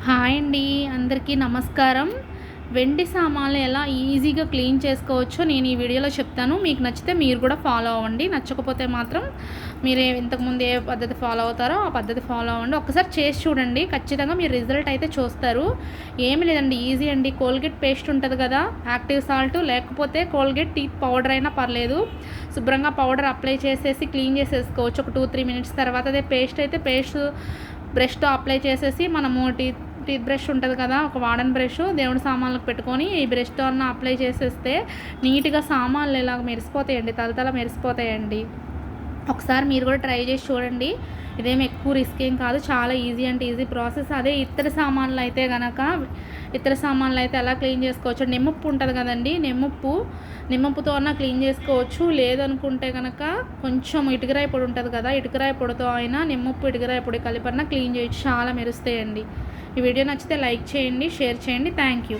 Hi అండి. అందరికీ నమస్కారం. వెండి సామాన్లు ఎలా ఈజీగా క్లీన్ చేసుకోవచ్చో నేను ఈ వీడియోలో చెప్తాను. మీకు నచ్చితే మీరు కూడా ఫాలో అవ్వండి. నచ్చకపోతే మాత్రం మీరు ఇంతకుముందు ఏ పద్ధతి ఫాలో అవుతారో ఆ పద్ధతి ఫాలో అవ్వండి. ఒక్కసారి చేసి చూడండి. ఖచ్చితంగా మీరు రిజల్ట్ అయితే చూస్తారు. ఏమి లేదండి, ఈజీ అండి. కోల్గేట్ పేస్ట్ ఉంటుంది కదా, యాక్టివ్ సాల్ట్, లేకపోతే కోల్గేట్ టీత్ పౌడర్ అయినా పర్లేదు. శుభ్రంగా పౌడర్ అప్లై చేసేసి క్లీన్ చేసేసుకోవచ్చు. ఒక 2-3 మినిట్స్ తర్వాత. అదే పేస్ట్ అయితే పేస్ట్ బ్రష్తో అప్లై చేసేసి మనము టీత్ బ్రష్ ఉంటుంది కదా, ఒక వాడన్ బ్రష్ దేవుడి సామాన్లకు పెట్టుకొని ఈ బ్రష్తో అన్న అప్లై చేసేస్తే నీట్గా సామాన్లు ఇలాగ మెరిసిపోతాయండి, తలతల మెరిసిపోతాయండి. ఒకసారి మీరు కూడా ట్రై చేసి చూడండి. ఇదేమి ఎక్కువ రిస్క్ ఏం కాదు, చాలా ఈజీ అంటే ఈజీ ప్రాసెస్. అదే ఇతర సామాన్లు అయితే కనుక ఎలా క్లీన్ చేసుకోవచ్చు, నిమ్మప్పు ఉంటుంది కదండి, నిమ్మప్పుతో అన్నా క్లీన్ చేసుకోవచ్చు. లేదనుకుంటే కనుక కొంచెం ఇటుకరాయి పొడి ఉంటుంది కదా, ఇటుకరాయి పొడితో అయినా నిమ్మప్పు ఇటుకరాయి పొడి కలిపన్నా క్లీన్ చేయొచ్చు. చాలా మెరుస్తాయండి. ఈ వీడియో నచ్చితే లైక్ చేయండి, షేర్ చేయండి. Thank you.